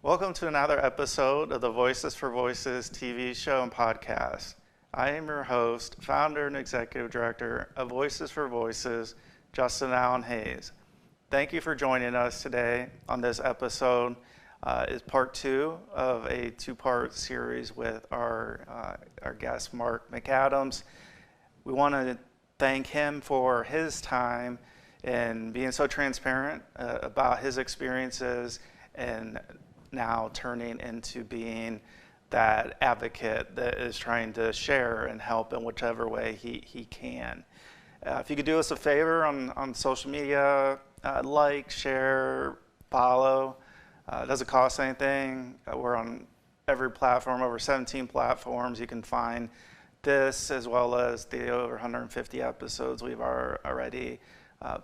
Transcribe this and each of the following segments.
Welcome to another episode of the Voices for Voices TV show and podcast. I am your host, founder, and executive director of Voices for Voices, Justin Allen Hayes. Thank you for joining us today on this episode. Is part two of a two-part series with our guest, Mark McAdams. We want to thank him for his time and being so transparent about his experiences and now turning into being that advocate that is trying to share and help in whichever way he can. If you could do us a favor on social media, like, share, follow. It doesn't cost anything. We're on every platform, over 17 platforms. You can find this as well as the over 150 episodes we've already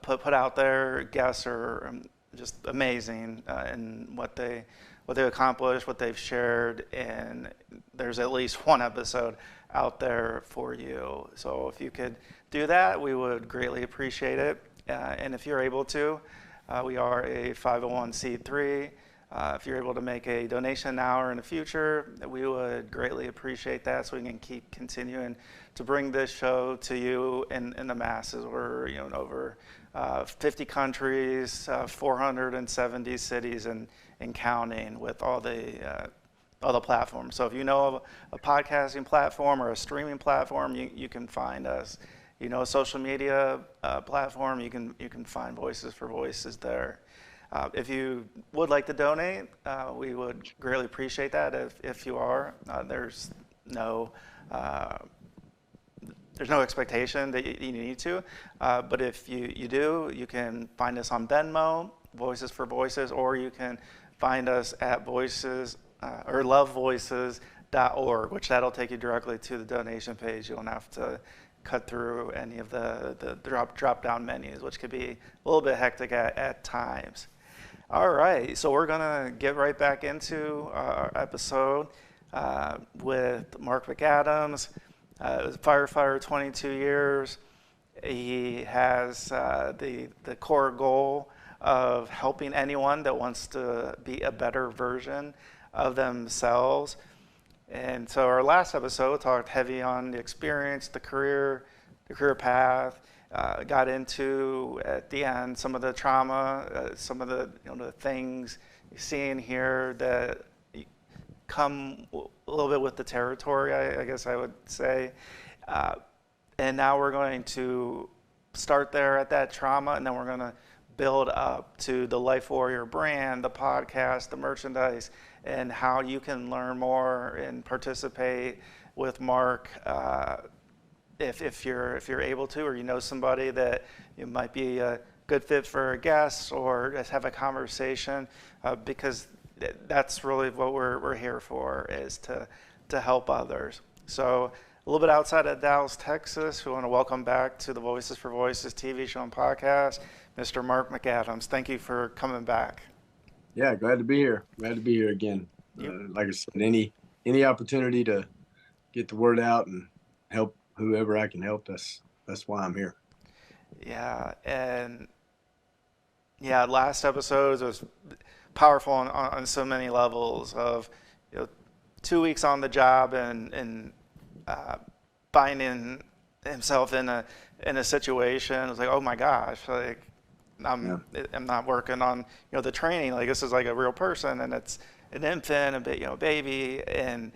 put out there. Guests are just amazing in what they've accomplished, what they've shared, and there's at least one episode out there for you. So if you could do that, we would greatly appreciate it. And if you're able to, we are a 501c3. If you're able to make a donation now or in the future, we would greatly appreciate that so we can keep continuing to bring this show to you in the masses. We're in over 50 countries, 470 cities and counting with all the platforms. So if you know of a podcasting platform or a streaming platform, you can find us. A social media platform, you can find Voices for Voices there. If you would like to donate, we would greatly appreciate that. If you are, there's no expectation that you need to. But if you do, you can find us on Venmo, Voices for Voices, or you can find us at Voices or lovevoices.org, which that'll take you directly to the donation page. You don't have to cut through any of the drop down menus, which could be a little bit hectic at times. All right, so we're gonna get right back into our episode with Mark McAdams. Was a firefighter, 22 years. He has the core goal of helping anyone that wants to be a better version of themselves. And so our last episode talked heavy on the experience, the career path. Got into at the end some of the trauma, some of the things you see in here that come a little bit with the territory, I guess I would say. And now we're going to start there at that trauma, and then we're going to build up to the Life Warrior brand, the podcast, the merchandise, and how you can learn more and participate with Mark. If you're able to, or somebody that you might be a good fit for a guest, or just have a conversation, because that's really what we're here for, is to help others. So a little bit outside of Dallas, Texas, we want to welcome back to the Voices for Voices TV show and podcast, Mr. Mark McAdams. Thank you for coming back. Yeah, glad to be here. Glad to be here again. Like I said, any opportunity to get the word out and help whoever I can help, that's why I'm here. Yeah, and last episode was powerful on so many levels of 2 weeks on the job and finding himself in a situation. It was like, oh my gosh, like I'm not working on the training, like this is like a real person, and it's an infant, a baby, and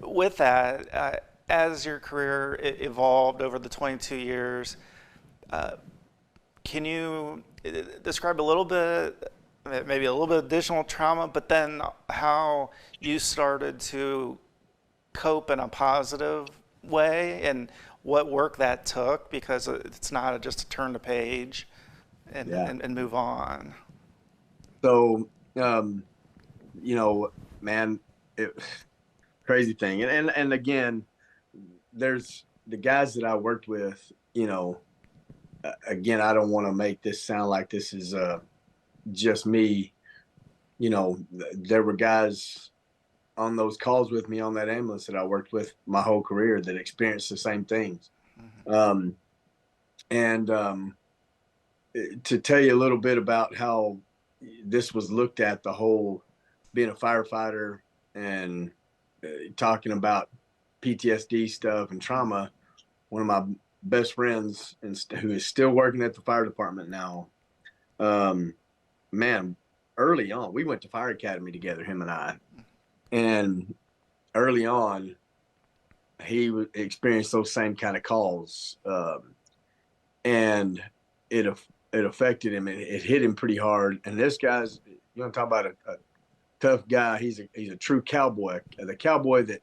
with that, as your career evolved over the 22 years, can you describe a little bit, maybe a little bit additional trauma, but then how you started to cope in a positive way and what work that took, because it's not just to turn the page and move on. So, man, crazy thing. And again, there's the guys that I worked with, again, I don't want to make this sound like this is just me. There were guys on those calls with me on that ambulance that I worked with my whole career that experienced the same things. And to tell you a little bit about how this was looked at, the whole being a firefighter and talking about PTSD stuff and trauma. One of my best friends, who is still working at the fire department now, man, early on, we went to fire academy together, him and I. And early on, he experienced those same kind of calls. And it affected him. It hit him pretty hard. And this guy's, you want to talk about a tough guy. He's a true cowboy, the cowboy that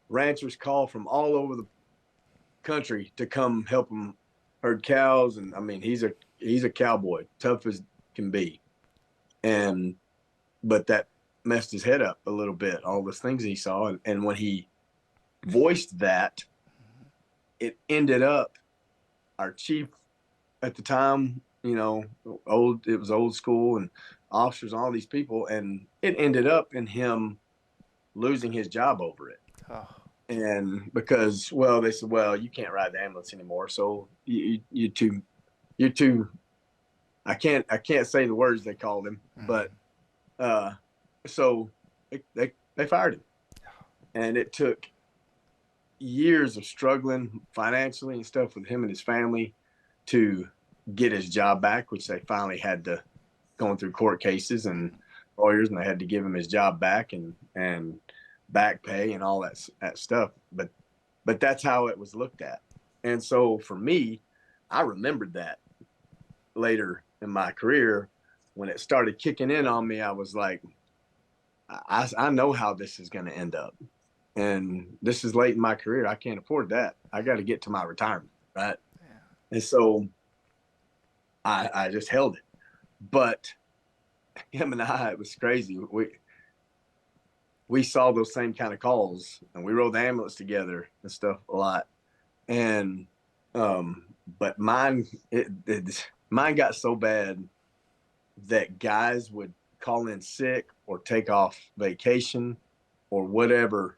ranchers call from all over the country to come help them herd cows. And I mean, he's a cowboy, tough as can be. But that messed his head up a little bit, all the things he saw. And when he voiced that, it ended up, our chief at the time, you know, it was old school, and officers, all these people, and it ended up in him losing his job over it. Oh. And because, well, they said, well, you can't ride the ambulance anymore, so you're too. I can't say the words they called him, but so they fired him, and it took years of struggling financially and stuff with him and his family to get his job back, which they finally had to, going through court cases and lawyers, and they had to give him his job back and back pay and all that stuff. But that's how it was looked at. And so for me, I remembered that later in my career when it started kicking in on me. I was like, I know how this is going to end up. And this is late in my career. I can't afford that. I got to get to my retirement, right? Yeah. And so I just held it. But him and I, it was crazy. We saw those same kind of calls, and we rode the ambulance together and stuff a lot. And but mine got so bad that guys would call in sick or take off vacation or whatever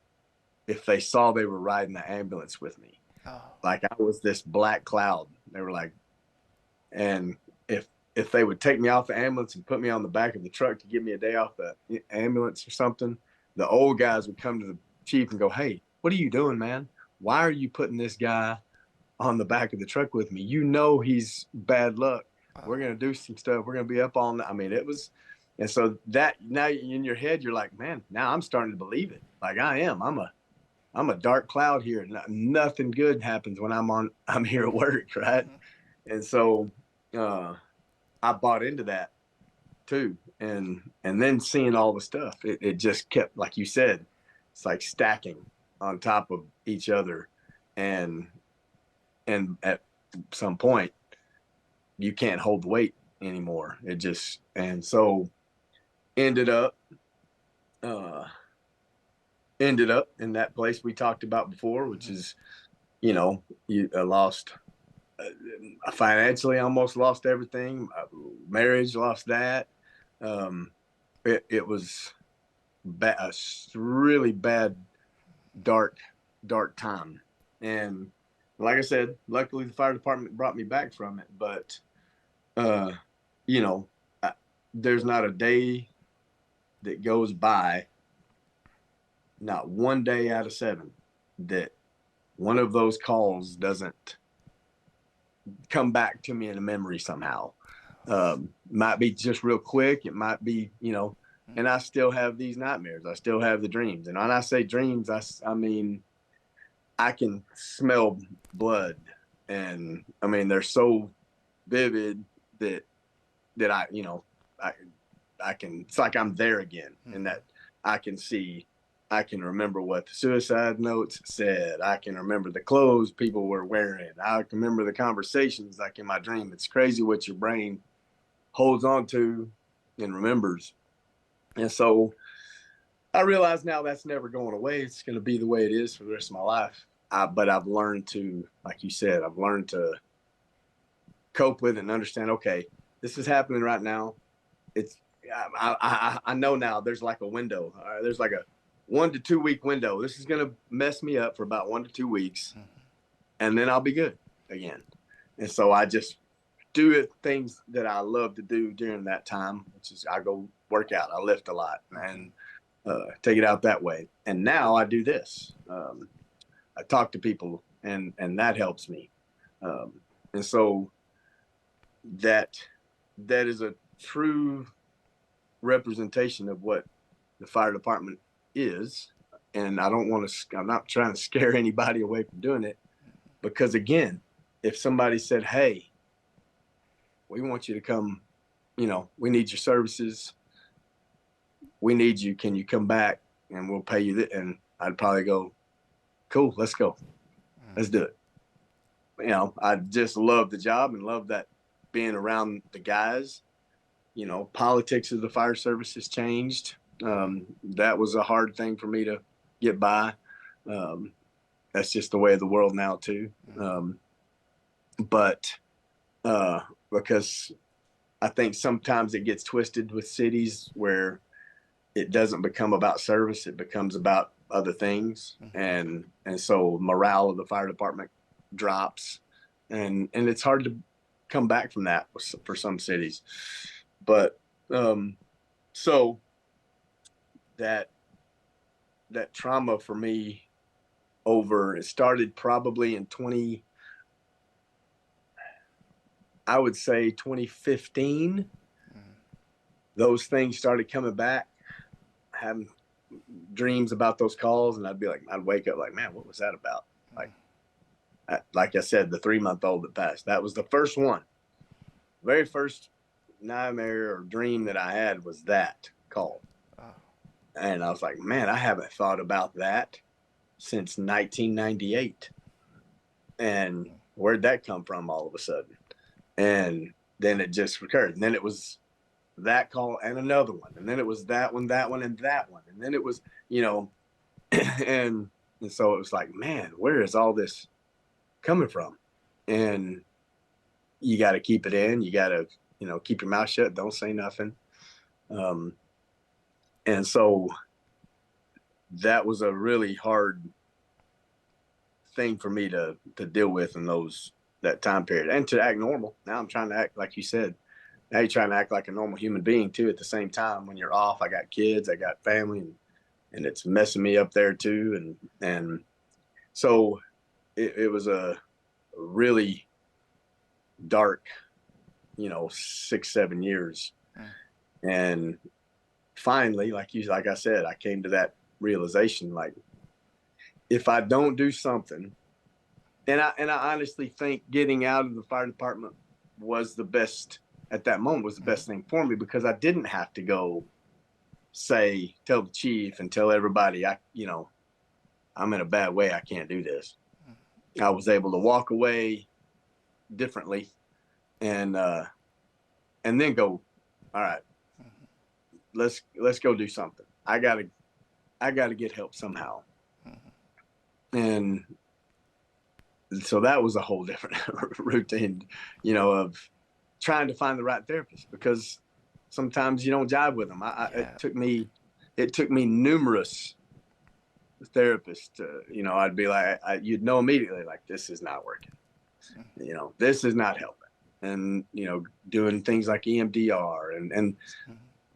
if they saw they were riding the ambulance with me. Oh. Like I was this black cloud. They were like, and if they would take me off the ambulance and put me on the back of the truck to give me a day off the ambulance or something, the old guys would come to the chief and go, "Hey, what are you doing, man? Why are you putting this guy on the back of the truck with me? You know he's bad luck. We're going to do some stuff. We're going to be up all night." I mean, it was, and so that now in your head, you're like, man, now I'm starting to believe it. Like I am. I'm a dark cloud here. Nothing good happens when I'm here at work, right? And so I bought into that too. And then seeing all the stuff, it just kept, like you said, it's like stacking on top of each other. And at some point, you can't hold the weight anymore. And so ended up in that place we talked about before, which is, you know, you lost financially, almost lost everything. Marriage, lost that. It was a really bad, dark time. And like I said, luckily the fire department brought me back from it. But, you know, there's not a day that goes by, not one day out of 7, that one of those calls doesn't come back to me in a memory somehow. Might be just real quick. It might be, you know, and I still have these nightmares. I still have the dreams. And when I say dreams, I mean, I can smell blood. And I mean, they're so vivid that I, you know, I can, it's like I'm there again, and that I can see, I can remember what the suicide notes said. I can remember the clothes people were wearing. I can remember the conversations like in my dream. It's crazy what your brain holds on to and remembers. And so I realize now that's never going away. It's going to be the way it is for the rest of my life. But I've learned to, like you said, I've learned to cope with it and understand, okay, this is happening right now. I know now there's like a window. There's like a 1 to 2 week window. This is going to mess me up for about 1 to 2 weeks, and then I'll be good again. And so I just do things that I love to do during that time, which is I go work out, I lift a lot, and take it out that way. And now I do this. I talk to people, and that helps me. And so that is a true representation of what the fire department is. And I'm not trying to scare anybody away from doing it, because again, if somebody said, hey, we want you to come, we need your services, we need you, can you come back and we'll pay you and I'd probably go, cool, let's go, let's do it. I just love the job and love that being around the guys. Politics of the fire service has changed. That was a hard thing for me to get by. That's just the way of the world now too. But because I think sometimes it gets twisted with cities where it doesn't become about service, it becomes about other things. And so morale of the fire department drops, and it's hard to come back from that for some cities. But so that trauma for me it started probably in 2015. Those things started coming back, having dreams about those calls, and I'd wake up like, man, what was that about? Like I said, the 3-month-old that passed, that was the first one. Very first nightmare or dream that I had was that call. And I was like, man, I haven't thought about that since 1998. And where'd that come from all of a sudden? And then it just recurred. And then it was that call and another one. And then it was that one, and that one. And then it was, and so it was like, man, where is all this coming from? And you got to keep it in. You got to, keep your mouth shut. Don't say nothing. And so that was a really hard thing for me to deal with in that time period, and to act normal. Now I'm trying to act, like you said, now you're trying to act like a normal human being too at the same time. When you're off, I got kids, I got family, and it's messing me up there too. And so it was a really dark, 6-7 years. And finally, like I said, I came to that realization, like, if I don't do something, and I honestly think getting out of the fire department was the best at that moment, was the best thing for me, because I didn't have to go tell the chief and tell everybody, I'm in a bad way, I can't do this. I was able to walk away differently and then go, all right, let's go do something. I gotta get help somehow. And so that was a whole different routine, of trying to find the right therapist, because sometimes you don't jive with them. It took me numerous therapists to, I'd be like, you'd know immediately, like, this is not working. This is not helping. And, doing things like EMDR and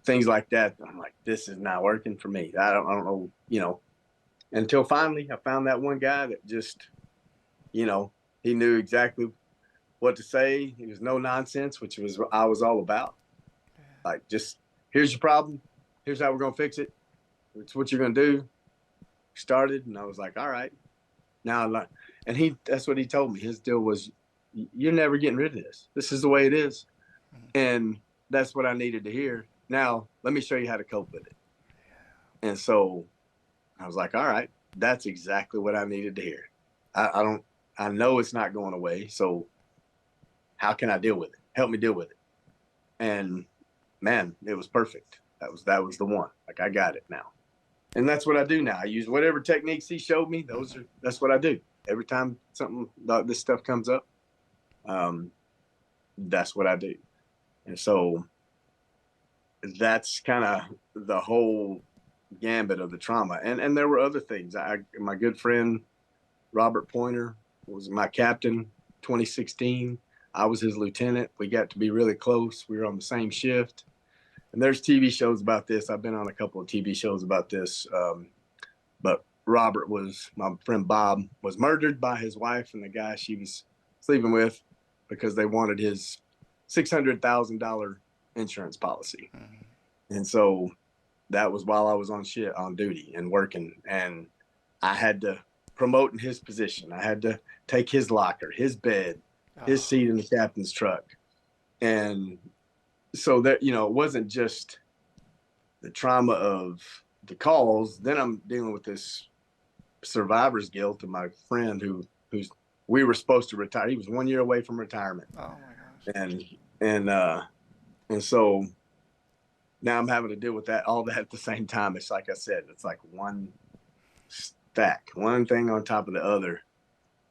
things like that. I'm like, this is not working for me. I don't know, until finally I found that one guy that just, he knew exactly what to say. He was no nonsense, which I was all about. Like, just, here's your problem. Here's how we're going to fix it. It's what you're going to do. Started, and I was like, all right. Now, and that's what he told me. His deal was, you're never getting rid of this. This is the way it is. And that's what I needed to hear. Now, let me show you how to cope with it. And so I was like, all right, that's exactly what I needed to hear. I know it's not going away. So how can I deal with it? Help me deal with it. And man, it was perfect. That was the one. Like, I got it now. And that's what I do now. I use whatever techniques he showed me. That's what I do. Every time something like this stuff comes up, that's what I do. And so that's kind of the whole gambit of the trauma. And there were other things. My good friend, Robert Pointer, was my captain, 2016. I was his lieutenant. We got to be really close. We were on the same shift. And there's TV shows about this. I've been on a couple of TV shows about this. But Robert my friend Bob, was murdered by his wife and the guy she was sleeping with because they wanted his $600,000 insurance policy. Mm-hmm. And so that was while I was on duty and working. And I had to promote in his position. I had to take his locker, his bed, his seat in the captain's truck. And so that, it wasn't just the trauma of the calls. Then I'm dealing with this survivor's guilt of my friend we were supposed to retire. He was 1 year away from retirement. Oh my gosh. And so now I'm having to deal with all that at the same time. It's like I said, it's like one stack, one thing on top of the other.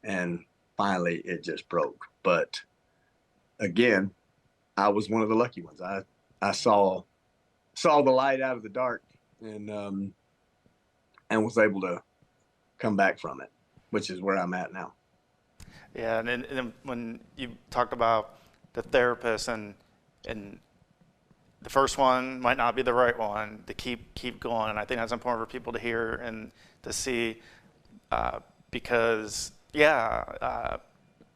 And finally it just broke. But again, I was one of the lucky ones. I saw the light out of the dark and was able to come back from it, which is where I'm at now. Yeah, and when you talked about the therapist and the first one might not be the right one, to keep going, and I think that's important for people to hear and to see, because I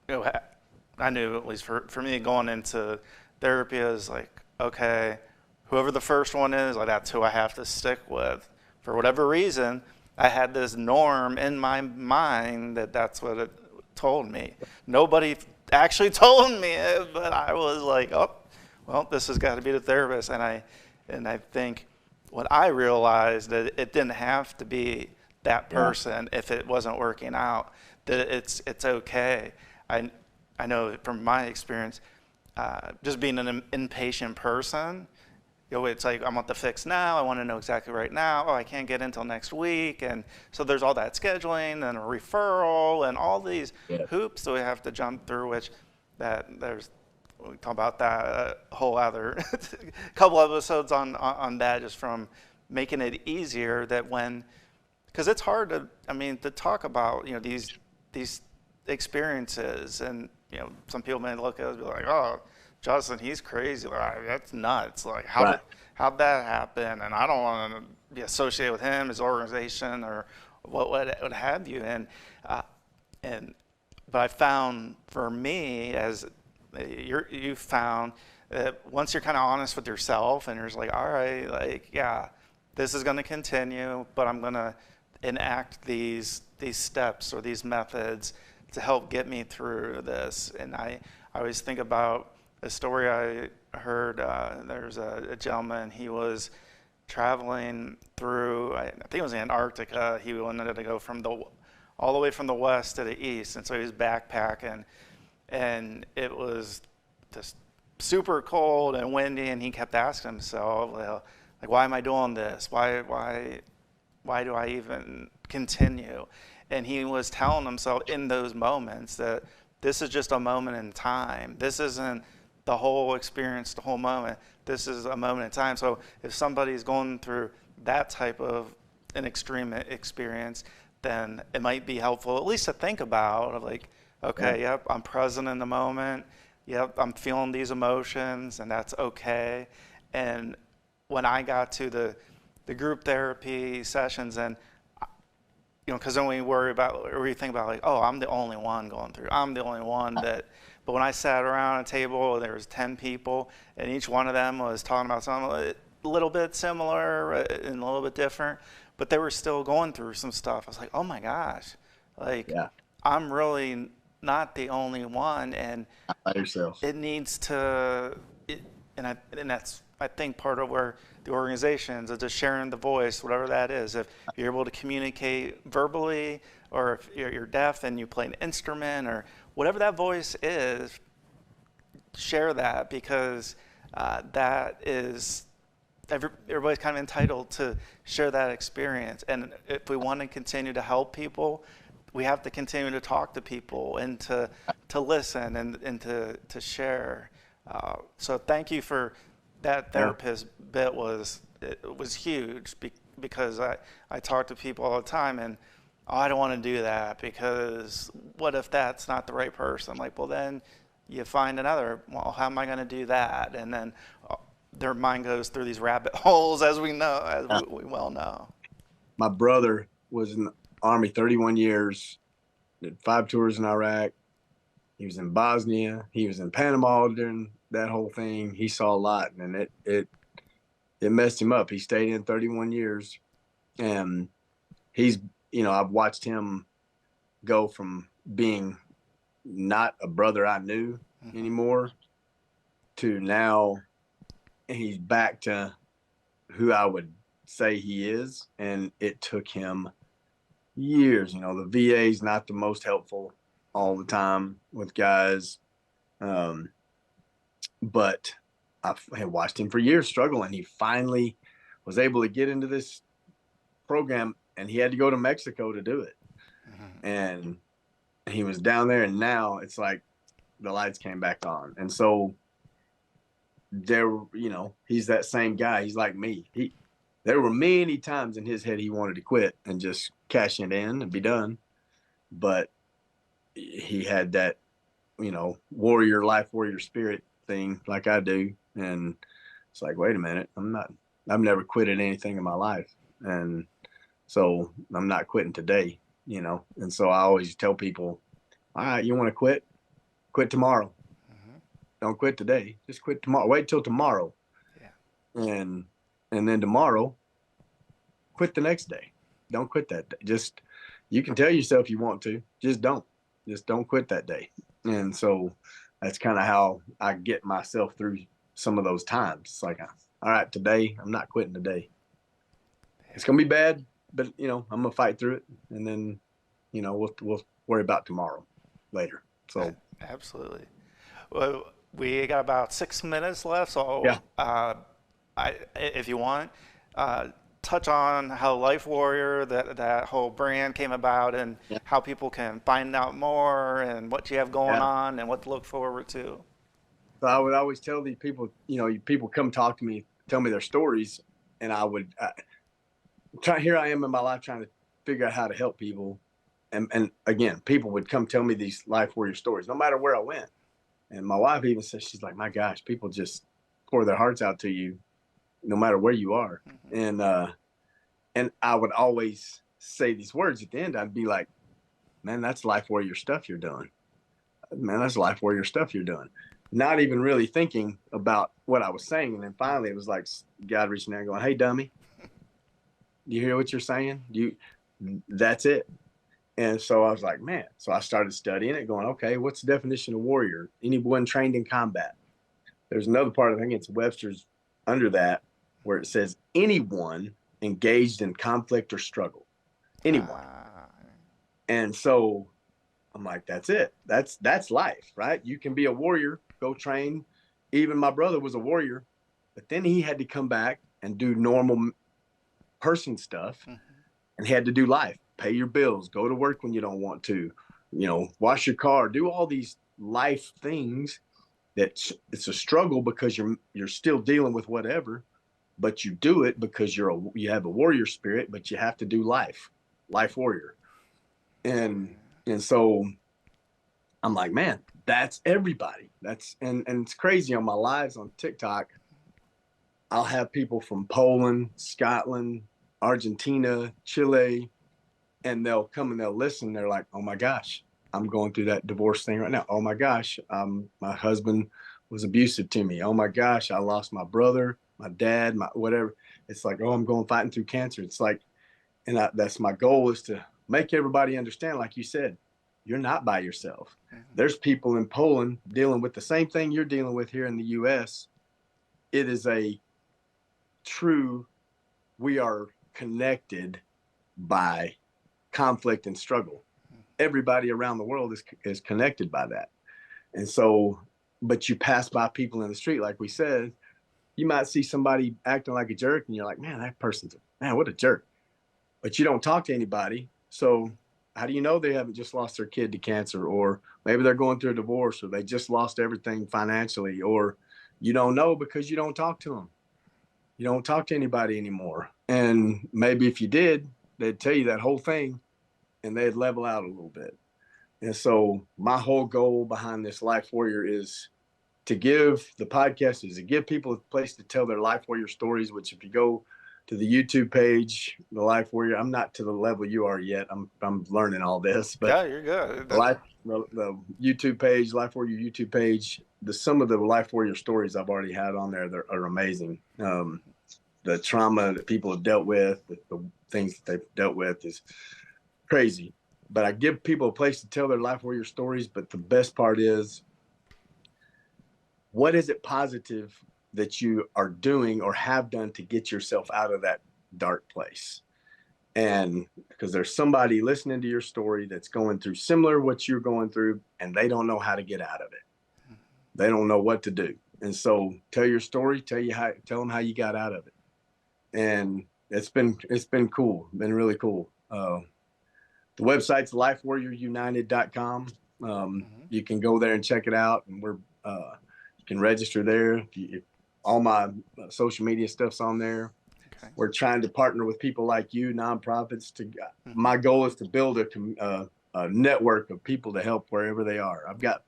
knew, at least for me, going into therapy is like, okay, whoever the first one is, like, that's who I have to stick with. For whatever reason, I had this norm in my mind that's what it told me. Nobody actually told me it, but I was like, oh, well, this has got to be the therapist. And I think what I realized, that it didn't have to be that person if it wasn't working out, that it's okay. I know from my experience, just being an impatient person, it's like, I want the fix now. I want to know exactly right now. Oh, I can't get until next week. And so there's all that scheduling and a referral and all these hoops that we have to jump through, we talk about that a whole other couple episodes on that, just from making it easier that because it's hard to talk about, these experiences, and, some people may look at it and be like, oh, Justin, he's crazy. Like, that's nuts. Like, how'd that happen? And I don't want to be associated with him, his organization, or what have you. But I found, for me, as you found, that once you're kind of honest with yourself and you're just like, all right, like, yeah, this is going to continue, but I'm going to enact these steps or these methods to help get me through this. And I always think about a story I heard. There's a gentleman, he was traveling through, I think it was Antarctica. He wanted to go all the way from the west to the east, and so he was backpacking, and it was just super cold and windy, and he kept asking himself, well, like, why am I doing this? Why do I even continue? And he was telling himself in those moments that this is just a moment in time. This isn't the whole experience, the whole moment. This is a moment in time. So if somebody's going through that type of an extreme experience, then it might be helpful at least to think about, like, okay, yep, I'm present in the moment. Yep, I'm feeling these emotions, and that's okay. And when I got to the group therapy sessions, and because then we think about, like, oh, I'm the only one going through. I'm the only one that. But when I sat around a table, there was 10 people, and each one of them was talking about something a little bit similar and a little bit different, but they were still going through some stuff. I was like, oh my gosh, like, I'm really not the only one, and by yourself. It needs to, and that's, I think, part of where the organizations are just sharing the voice, whatever that is. If you're able to communicate verbally, or if you're deaf and you play an instrument, or whatever that voice is, share that, because that is, everybody's kind of entitled to share that experience. And if we want to continue to help people, we have to continue to talk to people and to listen and to share. So thank you for that therapist bit. It was huge, because I talk to people all the time, and I don't want to do that, because what if that's not the right person? Like, well, then you find another, well, how am I going to do that? And then their mind goes through these rabbit holes, as we know, as we well know. My brother was in the Army 31 years, did 5 tours in Iraq. He was in Bosnia. He was in Panama during that whole thing. He saw a lot, and it messed him up. He stayed in 31 years, and he's, I've watched him go from being not a brother I knew anymore to now he's back to who I would say he is. And it took him years. The VA is not the most helpful all the time with guys. But I had watched him for years struggle, and he finally was able to get into this program, and he had to go to Mexico to do it. And he was down there, and now it's like the lights came back on. And so he's that same guy. He's like me. There were many times in his head he wanted to quit and just cash it in and be done. But he had that, life warrior spirit thing like I do. And it's like, wait a minute, I've never quitted anything in my life. And so I'm not quitting today, And so I always tell people, all right, you want to quit? Quit tomorrow. Don't quit today. Just quit tomorrow. Wait till tomorrow. Yeah. And then tomorrow, quit the next day. Don't quit that day. Just, you can tell yourself you want to, just don't quit that day. And so that's kind of how I get myself through some of those times. It's like, all right, today, I'm not quitting today. It's going to be bad, but I'm going to fight through it. And then, we'll worry about tomorrow later. So absolutely. Well, we got about 6 minutes left. So yeah. If you want, touch on how Life Warrior, that whole brand came about, and how people can find out more and what you have going on and what to look forward to. So I would always tell these people, people come talk to me, tell me their stories, and I would here I am in my life trying to figure out how to help people. And again, people would come tell me these Life Warrior stories, no matter where I went. And my wife even says, she's like, my gosh, people just pour their hearts out to you no matter where you are. And I would always say these words at the end. I'd be like, man, that's Life Warrior stuff you're doing. Man, that's Life Warrior stuff you're doing. Not even really thinking about what I was saying. And then finally it was like God reaching out and going, hey, dummy, do you hear what you're saying? That's it. And so I was like, man. So I started studying it, going, okay, what's the definition of warrior? Anyone trained in combat. There's another part, I think it's Webster's under that, where it says anyone engaged in conflict or struggle. Anyone. And so I'm like, that's it. That's life, right? You can be a warrior, go train. Even my brother was a warrior, but then he had to come back and do normal person stuff, and he had to do life. Pay your bills, go to work when you don't want to, wash your car, do all these life things that it's a struggle because you're still dealing with whatever, but you do it because you have a warrior spirit, but you have to do life warrior. And so I'm like, man, that's everybody. And it's crazy on my lives on TikTok. I'll have people from Poland, Scotland, Argentina, Chile, and they'll come and they'll listen. They're like, oh my gosh, I'm going through that divorce thing right now. Oh my gosh, my husband was abusive to me. Oh my gosh, I lost my brother, my dad, my whatever. It's like, oh, I'm going fighting through cancer. It's like, and that's my goal, is to make everybody understand, like you said, you're not by yourself. There's people in Poland dealing with the same thing you're dealing with here in the U.S. It is a true, we are connected by conflict and struggle. Everybody around the world is connected by that. And so, but you pass by people in the street, like we said, you might see somebody acting like a jerk and you're like, man, what a jerk. But you don't talk to anybody. So how do you know they haven't just lost their kid to cancer, or maybe they're going through a divorce, or they just lost everything financially, or you don't know because you don't talk to them. You don't talk to anybody anymore. And maybe if you did, they'd tell you that whole thing and they'd level out a little bit. And so my whole goal behind this Life Warrior is to give the podcast is to give people a place to tell their Life Warrior stories, which if you go to the YouTube page, the Life Warrior, I'm not to the level you are yet. I'm learning all this, but Yeah, you're good. the YouTube page, Life Warrior YouTube page, some of the Life Warrior stories I've already had on there are amazing. The trauma that people have dealt with, the things that they've dealt with is crazy. But I give people a place to tell their Life Warrior stories. But the best part is, what is it positive that you are doing or have done to get yourself out of that dark place? And because there's somebody listening to your story that's going through similar what you're going through, and they don't know how to get out of it. They don't know what to do. And so tell your story, tell them how you got out of it. And it's been cool, been really cool. The website's lifewarriorunited.com. You can go there and check it out, and you can register there. All my social media stuff's on there. Okay. We're trying to partner with people like you, nonprofits. My goal is to build a network of people to help wherever they are. I've got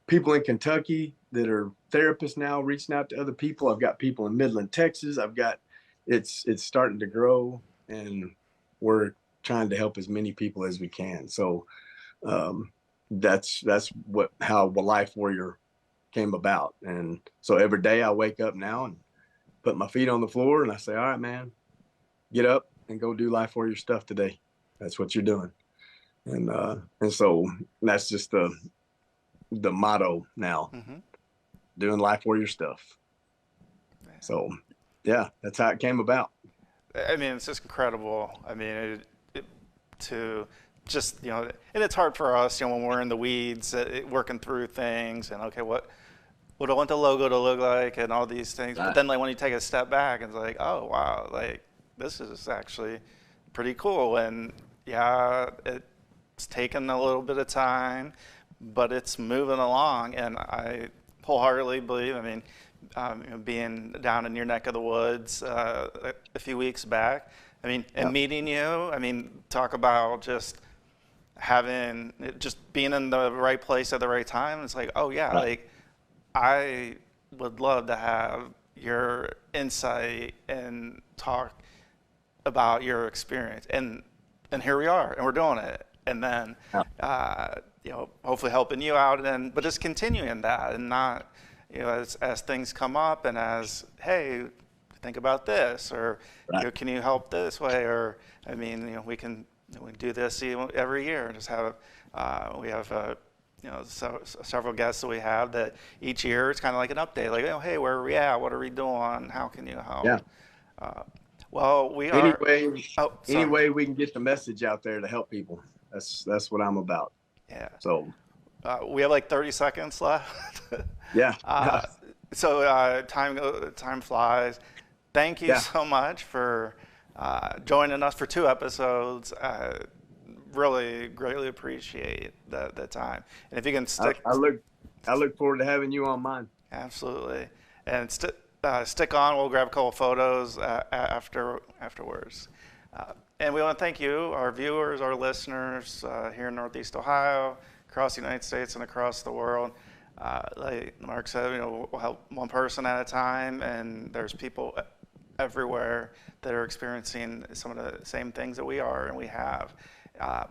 people in Kentucky that are therapists now reaching out to other people. I've got people in Midland, Texas. It's starting to grow, and we're trying to help as many people as we can. So that's how the Life Warrior came about. And so every day I wake up now and put my feet on the floor and I say, all right, man, get up and go do Life Warrior stuff today. That's what you're doing. And so that's just the motto now, doing Life Warrior stuff. So yeah, that's how it came about. I mean, it's just incredible. I mean, to just, and it's hard for us, when we're in the weeds, working through things and, okay, what I want the logo to look like and all these things. But then, like, when you take a step back, it's like, oh, wow, like, this is actually pretty cool. And yeah, it's taken a little bit of time, but it's moving along. And I wholeheartedly believe, I mean, being down in your neck of the woods a few weeks back, I mean, and meeting you, I mean, talk about just being in the right place at the right time. It's like, oh yeah, like I would love to have your insight and talk about your experience. And here we are, and we're doing it. And then, hopefully helping you out, but just continuing that, and not, as things come up, and as, hey, think about this, or can you help this way, or I mean, we can do this every year. Just have we have several guests that we have that each year it's kind of like an update, like, hey, where are we at? What are we doing? How can you help? Yeah. Well, we are. Any way we can get the message out there to help people. That's what I'm about. Yeah. So we have like 30 seconds left. Yeah. So time flies. Thank you so much for joining us for 2 episodes. Really greatly appreciate the time. And if you can stick, I look forward to having you on mine. Absolutely. And stick on. We'll grab a couple photos afterwards. And we want to thank you, our viewers, our listeners here in Northeast Ohio, across the United States, and across the world. Like Mark said, we'll help one person at a time, and there's people everywhere that are experiencing some of the same things that we are and we have.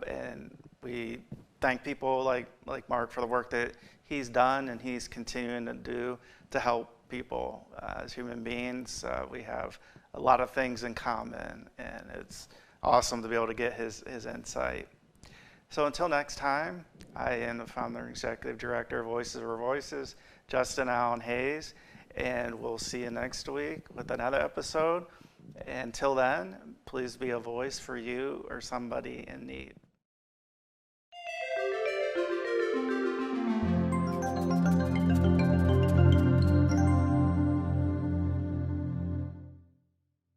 And we thank people like Mark for the work that he's done and he's continuing to do to help people. As human beings, we have a lot of things in common, and it's awesome to be able to get his insight. So until next time, I am the founder and executive director of Voices for Voices, Justin Allen Hayes, and we'll see you next week with another episode. Until then, please be a voice for you or somebody in need.